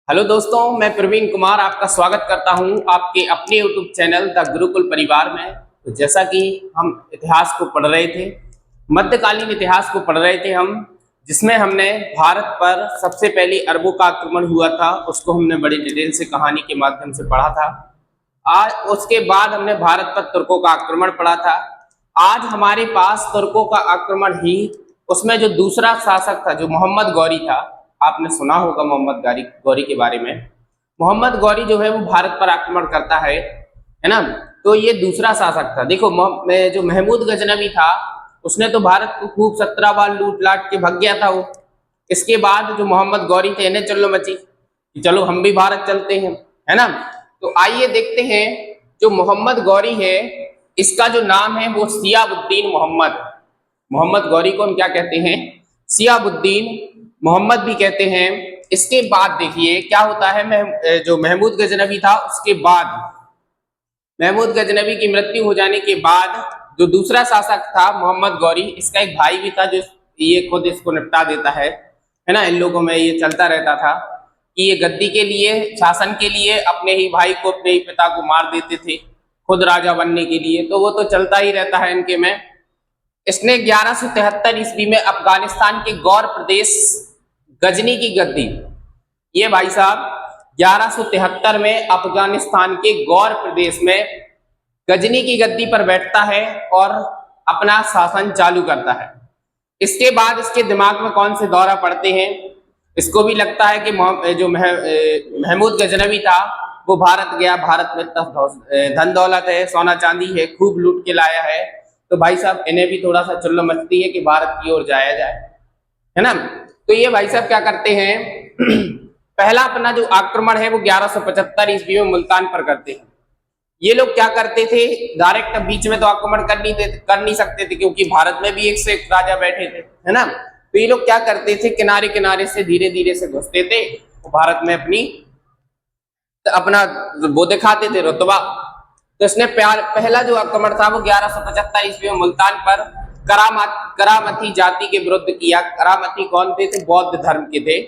Hello दोस्तों, मैं प्रवीण कुमार आपका स्वागत करता हूं आपके अपने यूट्यूब चैनल द गुरुकुल परिवार में। तो जैसा कि हम इतिहास को पढ़ रहे थे, मध्यकालीन इतिहास को पढ़ रहे थे हम, जिसमें हमने भारत पर सबसे पहले अरबों का आक्रमण हुआ था, उसको हमने बड़ी डिटेल से कहानी के माध्यम से पढ़ा था। आज उसके बाद हमने भारत पर तुर्कों का आक्रमण पढ़ा था। आज हमारे पास तुर्कों का आक्रमण ही, उसमें जो दूसरा शासक था जो मोहम्मद गौरी था, आपने सुना होगा मोहम्मद गौरी के बारे में। मोहम्मद गौरी जो है वो भारत पर आक्रमण करता है ना। तो ये दूसरा शासक था। देखो जो महमूद गजनवी था, उसने तो भारत को खूब 17 बार लूट लाट के भग गया था वो। इसके बाद जो मोहम्मद गौरी थे, इन्हें चलो मची कि चलो हम भी भारत चलते हैं, है ना। तो आइए देखते हैं, जो मोहम्मद गौरी है, इसका जो नाम है वो सियाबुद्दीन मोहम्मद। मोहम्मद गौरी को हम क्या कहते हैं? सियाबुद्दीन मोहम्मद भी कहते हैं। इसके बाद देखिए क्या होता है, जो महमूद गजनवी था, उसके बाद महमूद गजनवी की मृत्यु हो जाने के बाद जो दूसरा शासक था मोहम्मद गौरी, इसका एक भाई भी था जो ये खुद इसको निपटा देता है ना। इन लोगों में ये चलता रहता था कि ये गद्दी के लिए, शासन के लिए अपने ही भाई को, अपने ही पिता को मार देते थे खुद राजा बनने के लिए। तो वो तो चलता ही रहता है इनके में। इसने 1173 ईस्वी में अफगानिस्तान के गौर प्रदेश गजनी की गद्दी, ये भाई साहब 1173 में अफगानिस्तान के गौर प्रदेश में गजनी की गद्दी पर बैठता है और अपना शासन चालू करता है। इसके बाद इसके दिमाग में कौन से दौरा पड़ते हैं, इसको भी लगता है कि जो महमूद गजनवी था वो भारत गया, भारत में धन दौलत है, सोना चांदी है, खूब लूट के लाया है। तो भाई साहब इन्हें भी थोड़ा सा चुल्ल मचती है कि भारत की ओर जाया जाए, है ना। तो ये भाई साहब क्या करते हैं, पहला अपना जो आक्रमण है वो 1175 ईस्वी में मुल्तान पर करते हैं। ये लोग क्या करते थे, डायरेक्ट बीच में तो आक्रमण कर नहीं सकते थे, क्योंकि भारत में भी एक से एक राजा बैठे थे, है ना। तो ये लोग क्या करते थे, किनारे किनारे से धीरे धीरे से घुसते थे, तो भारत में अपना वो दिखाते थे रुतबा। तो इसने पहला जो आक्रमण था वो 1175 ईस्वी में मुल्तान पर करामती जाति के विरुद्ध किया। करामती कौन थे? बौद्ध धर्म के थे,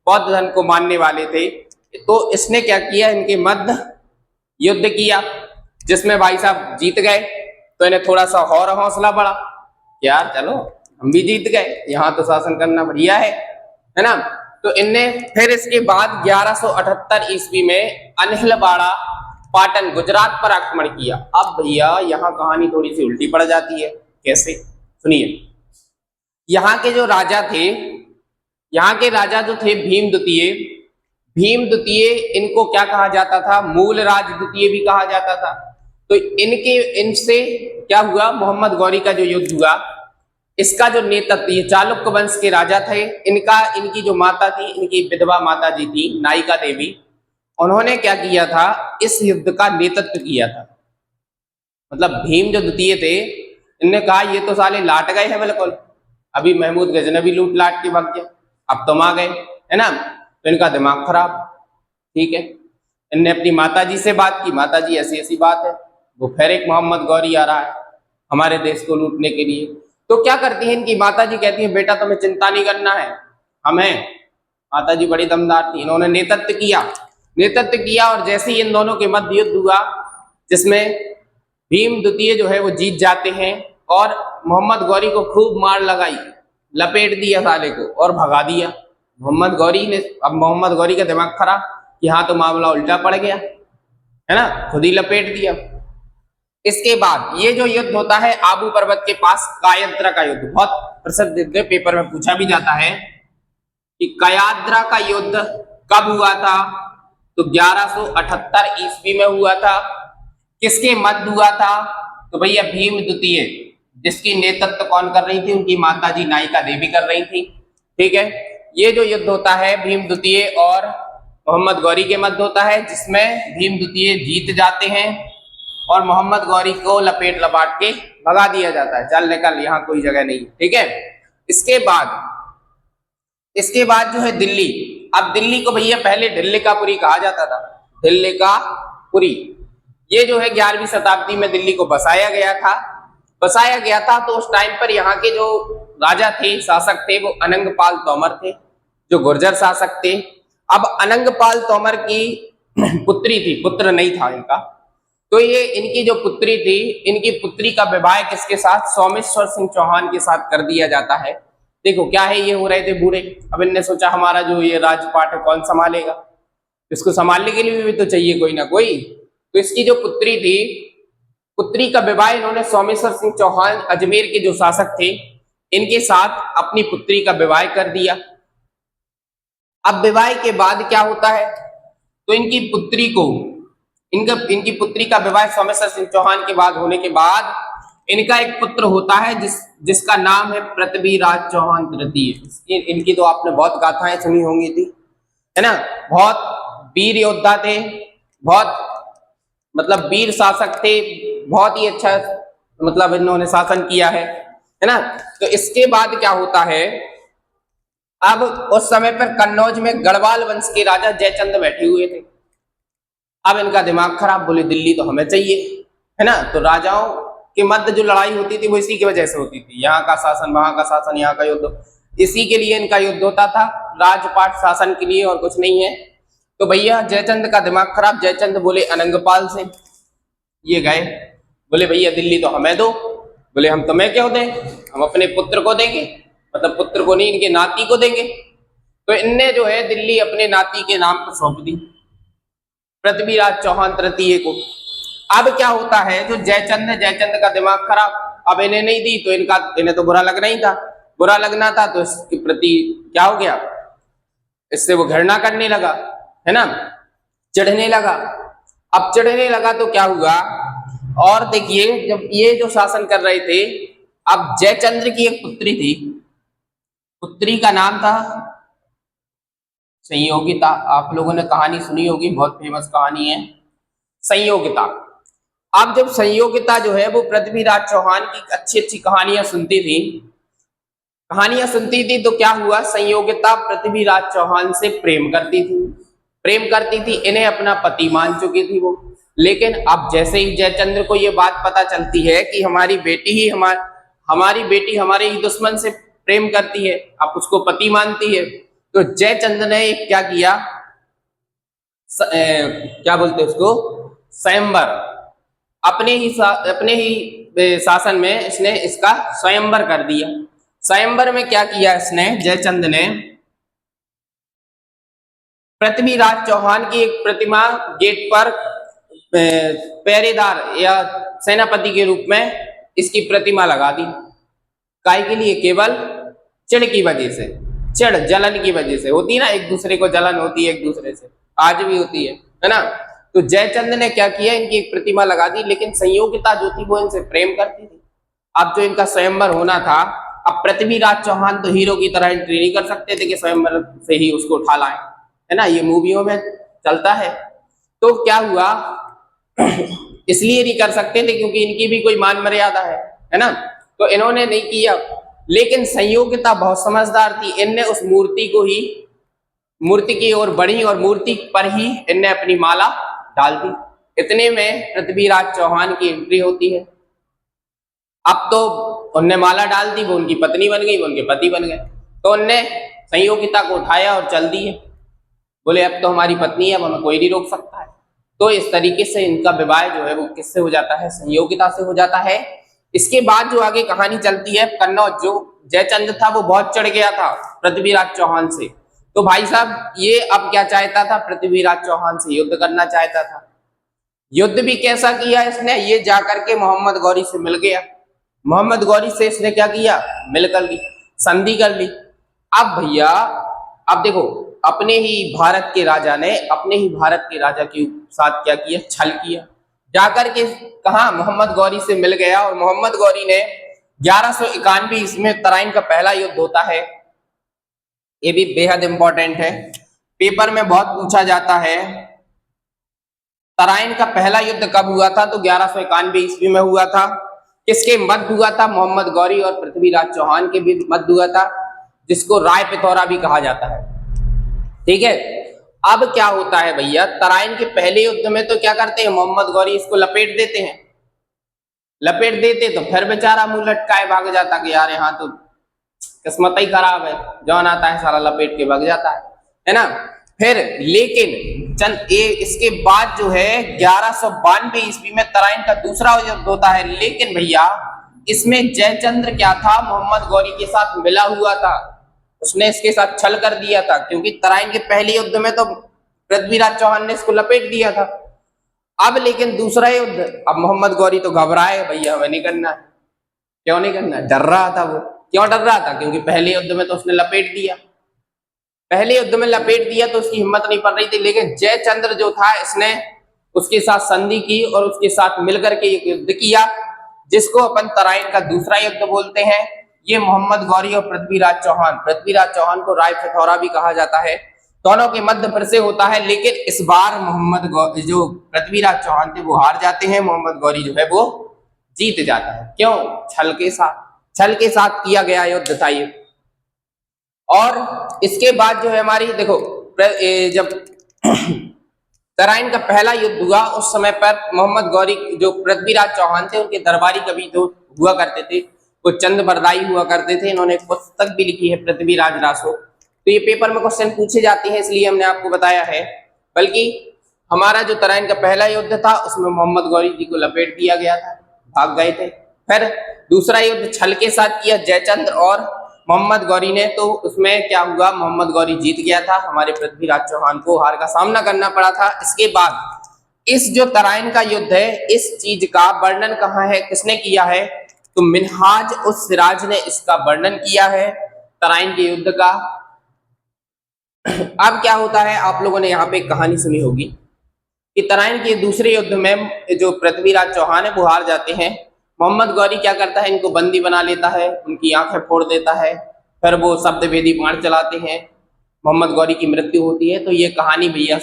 बौद्ध धर्म को मानने वाले थे। तो इसने क्या किया, इनके मध्य युद्ध किया, जिसमें भाई साहब जीत गए। तो इन्हें थोड़ा सा और हौसला बढ़ा, यार चलो हम भी जीत गए, यहाँ तो शासन करना बढ़िया है ना। तो इनने फिर इसके बाद 1178 ईस्वी में अनहिलवाड़ा पाटन गुजरात पर आक्रमण किया। अब भैया यहाँ कहानी थोड़ी सी उल्टी पड़ जाती है। कैसे? सुनिए। यहाँ के जो राजा थे, यहाँ के राजा जो थे भीम द्वितीय, इनको क्या कहा जाता था? मूलराज द्वितीय भी कहा जाता था। तो इनसे क्या हुआ, मोहम्मद गौरी का जो युद्ध हुआ, इसका जो नेतृत्व, ये चालुक्य वंश के राजा थे, इनकी जो माता थी, इनकी विधवा माता जी थी नायिका देवी, उन्होंने क्या किया था, इस युद्ध का नेतृत्व किया था। मतलब भीम जो द्वितीय थे, इनने कहा ये तो साले लाट गए हैं बिल्कुल, अभी महमूद गजनवी लूट लाट के भाग गया, अब तुम आ गए, है ना। तो इनका दिमाग खराब, ठीक है। इनने अपनी माताजी से बात की, माताजी ऐसी ऐसी बात है, वो फिर एक मोहम्मद गौरी आ रहा है हमारे देश को लूटने के लिए। तो क्या करती है इनकी माताजी, कहती है बेटा तुम्हें चिंता नहीं करना है, हम हैं। माताजी बड़ी दमदार थी, इन्होंने नेतृत्व किया और जैसे ही इन दोनों के मध्य युद्ध हुआ, जिसमें भीम द्वितीय जो है वो जीत जाते हैं और मोहम्मद गौरी को खूब मार लगाई, लपेट दिया साले को और भगा दिया मोहम्मद गौरी ने। अब मोहम्मद गौरी का दिमाग खराब कि हाँ तो मामला उल्टा पड़ गया, है ना, खुद ही लपेट दिया। इसके बाद ये जो युद्ध होता है आबू पर्वत के पास, कायद्रा का युद्ध, बहुत प्रसिद्ध युद्ध, पेपर में पूछा भी जाता है कि कायद्रा का युद्ध कब हुआ था? तो 1178 ईस्वी में हुआ था। किसके मध्य हुआ था? तो भैया भीम द्वितीय, जिसकी नेतृत्व कौन कर रही थी? उनकी माताजी नायिका देवी कर रही थी, ठीक है। ये जो युद्ध होता है भीम द्वितीय और मोहम्मद गौरी के मध्य होता है, जिसमें भीम द्वितीय जीत जाते हैं और मोहम्मद गौरी को लपेट लपाट के भगा दिया जाता है, चल निकल, यहाँ कोई जगह नहीं, ठीक है। इसके बाद जो है दिल्ली। अब दिल्ली को भैया पहले ढिल्लिकापुरी कहा जाता था, ढिल्लिकापुरी। ये जो है 11वीं शताब्दी में दिल्ली को बसाया गया था। तो उस टाइम पर यहाँ के जो राजा थे, शासक थे, वो अनंगपाल तोमर थे, जो गुर्जर शासक थे। अब अनंगपाल तोमर की पुत्री थी, पुत्र नहीं था इनका, तो ये इनकी जो पुत्री थी, इनकी पुत्री का विवाह किसके साथ, सोमेश्वर सिंह चौहान के साथ कर दिया जाता है। देखो क्या है, ये हो रहे थे बूढ़े, अब इनने सोचा हमारा जो ये राजपाट है कौन संभालेगा, इसको संभालने के लिए भी तो चाहिए कोई ना कोई। तो इसकी जो पुत्री थी, पुत्री का विवाह इन्होंने सोमेश्वर सिंह चौहान अजमेर के जो शासक थे इनके साथ अपनी पुत्री का विवाह कर दिया। अब विवाह के बाद क्या होता है, तो इनकी पुत्री को, इनकी पुत्री का विवाह सोमेश्वर सिंह चौहान के बाद होने के बाद इनका एक पुत्र होता है जिसका नाम है पृथ्वीराज चौहान तृतीय। इनकी तो आपने बहुत गाथाएं सुनी होंगी थी, है ना, बहुत वीर योद्धा थे, बहुत मतलब वीर शासक थे, बहुत ही अच्छा मतलब इन्होंने शासन किया है ना। तो इसके बाद क्या होता है, अब उस समय पर कन्नौज में गढ़वाल वंश के राजा जयचंद बैठे हुए थे। अब इनका दिमाग खराब, बोले दिल्ली तो हमें चाहिए, है ना। तो राजाओं के मध्य जो लड़ाई होती थी वो इसी की वजह से होती थी, यहाँ का शासन वहां का शासन, यहाँ का युद्ध, इसी के लिए इनका युद्ध होता था, राजपाट शासन के लिए, और कुछ नहीं है। तो भैया जयचंद का दिमाग खराब, जयचंद बोले अनंगपाल से, ये गए बोले भैया दिल्ली तो हमें दो। बोले हम तुम्हें क्यों दें, हम अपने पुत्र को देंगे, मतलब पुत्र को नहीं, इनके नाती को देंगे। तो इनने जो है दिल्ली अपने नाती के नाम पर सौंप दी, पृथ्वीराज चौहान तृतीय को। अब क्या होता है, जो जयचंद का दिमाग खराब, अब इन्हें नहीं दी तो इन्हें तो बुरा लगना ही था, बुरा लगना था, तो इसके प्रति क्या हो गया, इससे वो घृणा करने लगा, है ना, चिढ़ने लगा। अब चिढ़ने लगा तो क्या हुआ, और देखिए जब ये जो शासन कर रहे थे, अब जयचंद्र की एक पुत्री थी, पुत्री का नाम था संयोगिता। आप लोगों ने कहानी सुनी होगी, बहुत फेमस कहानी है संयोगिता। अब जब संयोगिता जो है वो पृथ्वीराज चौहान की अच्छी अच्छी कहानियां सुनती थी, तो क्या हुआ, संयोगिता पृथ्वीराज चौहान से प्रेम करती थी, इन्हें अपना पति मान चुकी थी वो। लेकिन अब जैसे ही जयचंद्र को ये बात पता चलती है कि हमारी बेटी हमारे ही दुश्मन से प्रेम करती है, आप उसको पति मानती है, तो जयचंद्र ने क्या किया, क्या बोलते हैं उसको, स्वयंवर, अपने ही शासन में इसने इसका स्वयंवर कर दिया। स्वयंवर में क्या किया इसने, जयचंद ने पृथ्वीराज चौहान की एक प्रतिमा गेट पर पहरेदार या सेनापति के रूप में इसकी प्रतिमा लगा दी। काहे के लिए, केवल चिढ़ की वजह से, चिढ़ जलन की वजह से, होती है ना, एक दूसरे को जलन होती है एक दूसरे से, आज भी होती है ना। तो जयचंद ने क्या किया, इनकी एक प्रतिमा लगा दी, लेकिन संयोगिता जो थी वो इनसे प्रेम करती थी। अब जो इनका स्वयंवर होना था, अब पृथ्वीराज चौहान तो हीरो की तरह एंट्री नहीं कर सकते थे कि स्वयंवर से ही उसको उठा लाए, है ना, ये मूवियों में चलता है। तो क्या हुआ, इसलिए नहीं कर सकते थे क्योंकि इनकी भी कोई मान मर्यादा है ना, तो इन्होंने नहीं किया। लेकिन संयोगिता बहुत समझदार थी, इनने उस मूर्ति की ओर बढ़ी और मूर्ति पर ही इनने अपनी माला डाल दी। इतने में पृथ्वीराज चौहान की एंट्री होती है। अब तो उनने माला डाल दी, वो उनकी पत्नी बन गई, वो उनके पति बन गए। तो उनने संयोगिता को उठाया और चल दिए, बोले अब तो हमारी पत्नी है, अब हमें कोई नहीं रोक सकता है। तो इस तरीके से इनका विवाह जो है वो किससे हो जाता है, संयोगिता से हो जाता है। इसके बाद जो आगे कहानी चलती है, कन्नौज जो जयचंद था वो बहुत चढ़ गया था पृथ्वीराज चौहान से, तो भाई साहब ये अब क्या चाहता था, पृथ्वीराज चौहान से युद्ध करना चाहता था। युद्ध भी कैसा किया इसने, ये जाकर के मोहम्मद गौरी से मिल गया, मोहम्मद गौरी से इसने क्या किया, मिलकर ली, संधि कर ली। अब भैया अब देखो, अपने ही भारत के राजा के साथ क्या किया, छल किया, जाकर के कहा मोहम्मद गौरी से मिल गया, और मोहम्मद गौरी ने 1191 इसमें तराइन का पहला युद्ध होता है, ये भी बेहद इंपॉर्टेंट है, पेपर में बहुत पूछा जाता है। तराइन का पहला युद्ध कब हुआ था, तो 1191 ईस्वी में हुआ था। किसके मध्य हुआ था, मोहम्मद गौरी और पृथ्वीराज चौहान के भी मध्य हुआ था, जिसको राय पिथौरा भी कहा जाता है, ठीक है। अब क्या होता है भैया, तराइन के पहले युद्ध में तो क्या करते हैं, मोहम्मद गौरी इसको लपेट देते हैं, तो फिर बेचारा मुंह लटकाए भाग जाता कि यार यहाँ तो किस्मत ही खराब है, जौन आता है सारा लपेट के भाग जाता है ना। फिर लेकिन इसके बाद जो है 1192 ईस्वी में तराइन का दूसरा युद्ध होता है। लेकिन भैया इसमें जयचंद्र क्या था, मोहम्मद गौरी के साथ मिला हुआ था, उसने इसके साथ छल कर दिया था, क्योंकि तराइन के पहले युद्ध में तो पृथ्वीराज चौहान ने इसको लपेट दिया था। अब लेकिन दूसरा युद्ध, अब मोहम्मद गौरी तो घबराए, भैया हमें नहीं करना है। क्यों नहीं करना, डर रहा था वो। क्यों डर रहा था, क्योंकि पहले युद्ध में तो उसने लपेट दिया, पहले युद्ध में लपेट दिया तो उसकी हिम्मत नहीं पड़ रही थी। लेकिन जयचंद्र जो था, इसने उसके साथ संधि की और उसके साथ मिलकर के एक युद्ध किया, जिसको अपन तराइन का दूसरा युद्ध बोलते हैं। ये मोहम्मद गौरी और पृथ्वीराज चौहान को राय पिथौरा भी कहा जाता है, दोनों के मध्य फिर से होता है। लेकिन इस बार जो पृथ्वीराज चौहान थे वो हार जाते हैं, मोहम्मद गौरी जो है वो जीत जाता है। क्यों, छल के साथ किया गया युद्ध था ये। और इसके बाद जो है हमारी देखो, जब तराइन का पहला युद्ध हुआ उस समय पर मोहम्मद गौरी जो पृथ्वीराज चौहान थे, उनके दरबारी कवि जो हुआ करते थे वो चंद बरदाई हुआ करते थे। इन्होंने एक पुस्तक भी लिखी है, पृथ्वीराज रासो। तो ये पेपर में क्वेश्चन पूछे जाते हैं, इसलिए हमने आपको बताया है। बल्कि हमारा जो तराइन का पहला युद्ध था उसमें मोहम्मद गौरी जी को लपेट दिया गया था, भाग गए थे। फिर दूसरा युद्ध छल के साथ किया जयचंद्र और मोहम्मद गौरी ने, तो उसमें क्या हुआ, मोहम्मद गौरी जीत गया था, हमारे पृथ्वीराज चौहान को हार का सामना करना पड़ा था। इसके बाद इस जो तराइन का युद्ध है, इस चीज का वर्णन कहाँ है, किसने किया है, तो मिन्हाज उस सिराज ने इसका वर्णन किया है तराइन के युद्ध का। अब क्या होता है, आप लोगों ने यहाँ पे एक कहानी सुनी होगी कि तराइन के दूसरे युद्ध में जो पृथ्वीराज चौहान है वो हार जाते हैं। मोहम्मद गौरी क्या करता है, इनको बंदी बना लेता है, उनकी आंखें फोड़ देता है, फिर वो शब्द भेदी बाण चलाते हैं, मोहम्मद गौरी की मृत्यु होती है। तो ये कहानी भैया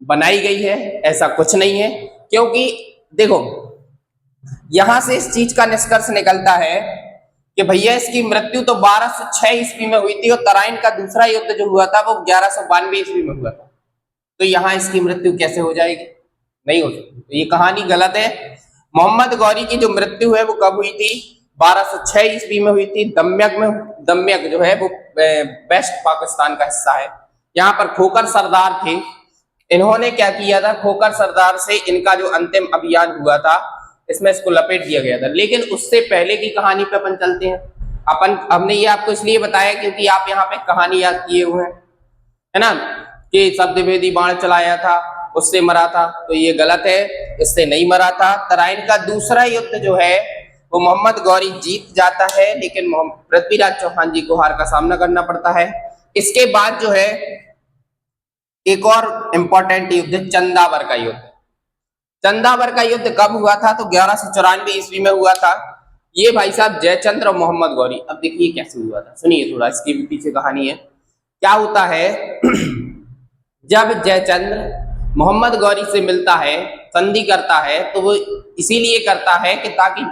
बनाई गई है, ऐसा कुछ नहीं है। क्योंकि देखो यहां से इस चीज का निष्कर्ष निकलता है कि भैया इसकी मृत्यु तो 1206 ईस्वी में हुई थी और तराइन का दूसरा युद्ध जो हुआ था वो 1192 ईस्वी में हुआ था। तो यहाँ इसकी मृत्यु कैसे हो जाएगी, नहीं हो सकती। तो ये कहानी गलत है। मोहम्मद गौरी की जो मृत्यु है वो कब हुई थी, 1206 ईस्वी में हुई थी, दम्यक में। दम्यक जो है वो वेस्ट पाकिस्तान का हिस्सा है। यहाँ पर खोकर सरदार थे, इन्होंने क्या किया था, खोकर सरदार से इनका जो अंतिम अभियान हुआ था इसमें इसको लपेट दिया गया था। लेकिन उससे पहले की कहानी पे अपन चलते हैं। हमने ये आपको इसलिए बताया क्योंकि आप यहाँ पे कहानी याद किए हुए हैं, है ना, कि शब्दभेदी बाण चलाया था उससे मरा था, तो ये गलत है, इससे नहीं मरा था। तराइन का दूसरा युद्ध जो है वो मोहम्मद गौरी जीत जाता है, लेकिन पृथ्वीराज चौहान जी को हार का सामना करना पड़ता है। इसके बाद जो है एक और इंपॉर्टेंट युद्ध, चंदावर का युद्ध। चंदावर का युद्ध कब हुआ था, तो 1194 ईस्वी में हुआ था। ये भाई साहब जयचंद्र और मोहम्मद गौरी, अब देखिए कैसे हुआ था, सुनिए थोड़ा, इसकी भी पीछे कहानी है। क्या होता है जब जयचंद्र मोहम्मद गौरी से मिलता है, संधि करता है, तो वो इसीलिए करता है कि ताकि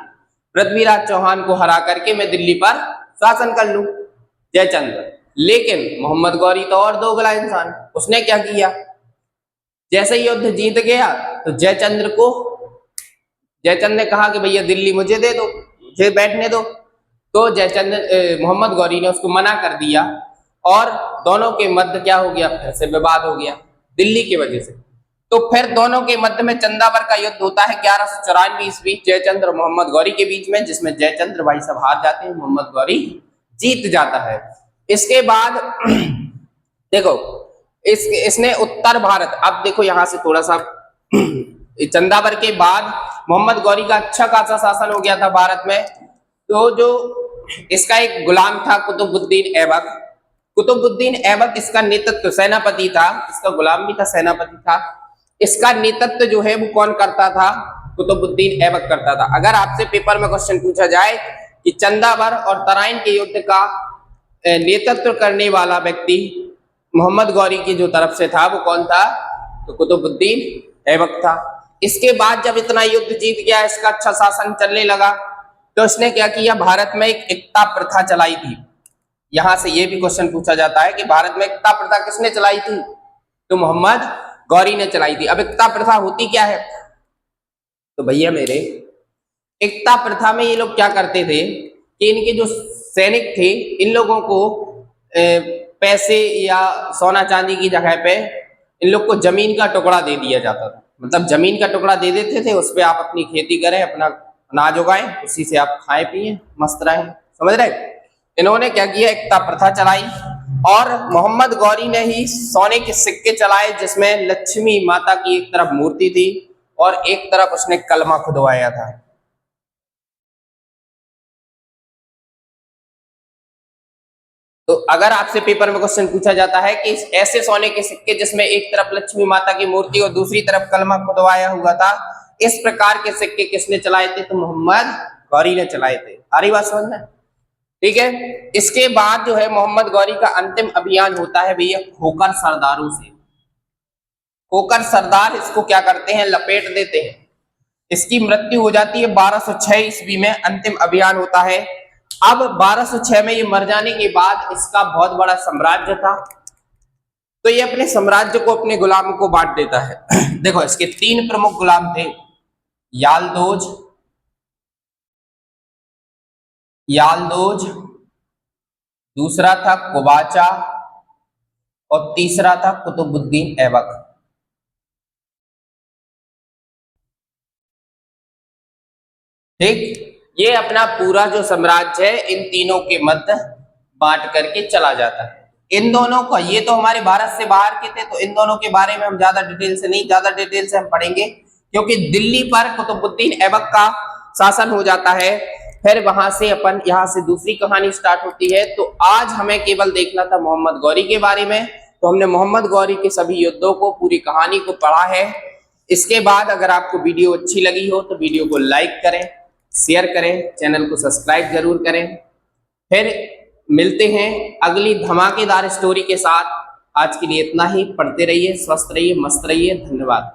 पृथ्वीराज चौहान को हरा करके मैं दिल्ली पर शासन कर लूं, जयचंद्र। लेकिन मोहम्मद गौरी तो और दोगला इंसान, उसने क्या किया, जैसे युद्ध जीत गया तो जयचंद्र ने कहा कि भैया दिल्ली मुझे दे दो, मुझे बैठने दो। तो मोहम्मद गौरी ने उसको मना कर दिया और दोनों के मध्य क्या हो गया, फिर से विवाद हो गया दिल्ली की वजह से। तो फिर दोनों के मध्य में चंदावर का युद्ध होता है 1194 ईस्वी, जयचंद्र और मोहम्मद गौरी के बीच में, जिसमें जयचंद्र भाई साहब हार जाते हैं, मोहम्मद गौरी जीत जाता है। इसके बाद देखो इसने उत्तर भारत, अब देखो यहां से थोड़ा सा, चंदावर के बाद मोहम्मद गौरी का अच्छा खासा शासन हो गया था भारत में। तो जो इसका एक गुलाम था कुतुबुद्दीन ऐबक, कुतुबुद्दीन ऐबक इसका नेतृत्व, सेनापति था, इसका गुलाम भी था, सेनापति था। इसका नेतृत्व जो है वो कौन करता था, कुतुबुद्दीन ऐबक करता था। अगर आपसे पेपर में क्वेश्चन पूछा जाए कि चंदावर और तराइन के युद्ध का नेतृत्व करने वाला व्यक्ति मोहम्मद गौरी की जो तरफ से था वो कौन था, तो कुतुबुद्दीन ऐबक था। इसके बाद जब इतना युद्ध जीत गया, इसका अच्छा शासन चलने लगा, तो इसने क्या किया, भारत में एक एकता प्रथा चलाई थी। यहां से ये भी क्वेश्चन पूछा जाता है कि भारत में एकता प्रथा किसने चलाई थी, तो मोहम्मद गौरी ने चलाई थी। अब एकता प्रथा होती क्या है, तो भैया मेरे एकता प्रथा में ये लोग क्या करते थे कि इनके जो सैनिक थे, इन लोगों को पैसे या सोना चांदी की जगह पे इन लोग को जमीन का टुकड़ा दे दिया जाता था। मतलब जमीन का टुकड़ा दे देते थे, उस पर आप अपनी खेती करें, अपना अनाज उगाएं, उसी से आप खाएं पिए मस्त रहें। समझ रहे? इन्होंने क्या किया, एकता प्रथा चलाई और मोहम्मद गौरी ने ही सोने के सिक्के चलाए जिसमें लक्ष्मी माता की एक तरफ मूर्ति थी और एक तरफ उसने कलमा खुदवाया था। तो अगर आपसे पेपर में क्वेश्चन पूछा जाता है कि ऐसे सोने के सिक्के जिसमें एक तरफ लक्ष्मी माता की मूर्ति और दूसरी तरफ कलमा खुदवाया हुआ था, इस प्रकार के सिक्के किसने चलाए थे? तो मोहम्मद गौरी ने चलाए थे। आ रही बात समझ में? ठीक है। इसके बाद जो है मोहम्मद गौरी का अंतिम अभियान होता है भैया खोकर सरदारों से। खोकर सरदार इसको क्या करते हैं, लपेट देते हैं। इसकी मृत्यु हो जाती है 1206 ईस्वी में, अंतिम अभियान होता है। अब 1206 में ये मर जाने के बाद इसका बहुत बड़ा साम्राज्य था, तो ये अपने साम्राज्य को अपने गुलामों को बांट देता है। देखो इसके 3 प्रमुख गुलाम थे, यालदोज, दूसरा था कुबाचा और तीसरा था कुतुबुद्दीन ऐबक। ठीक, ये अपना पूरा जो साम्राज्य है इन तीनों के मध्य बांट करके चला जाता है। इन दोनों का, ये तो हमारे भारत से बाहर के थे, तो इन दोनों के बारे में हम ज्यादा डिटेल से हम पढ़ेंगे, क्योंकि दिल्ली पर कुतुबुद्दीन ऐबक का शासन हो जाता है। फिर वहां से अपन यहाँ से दूसरी कहानी स्टार्ट होती है। तो आज हमें केवल देखना था मोहम्मद गौरी के बारे में, तो हमने मोहम्मद गौरी के सभी युद्धों को, पूरी कहानी को पढ़ा है। इसके बाद अगर आपको वीडियो अच्छी लगी हो तो वीडियो को लाइक करें, शेयर करें, चैनल को सब्सक्राइब जरूर करें। फिर मिलते हैं अगली धमाकेदार स्टोरी के साथ। आज के लिए इतना ही। पढ़ते रहिए, स्वस्थ रहिए, मस्त रहिए। धन्यवाद।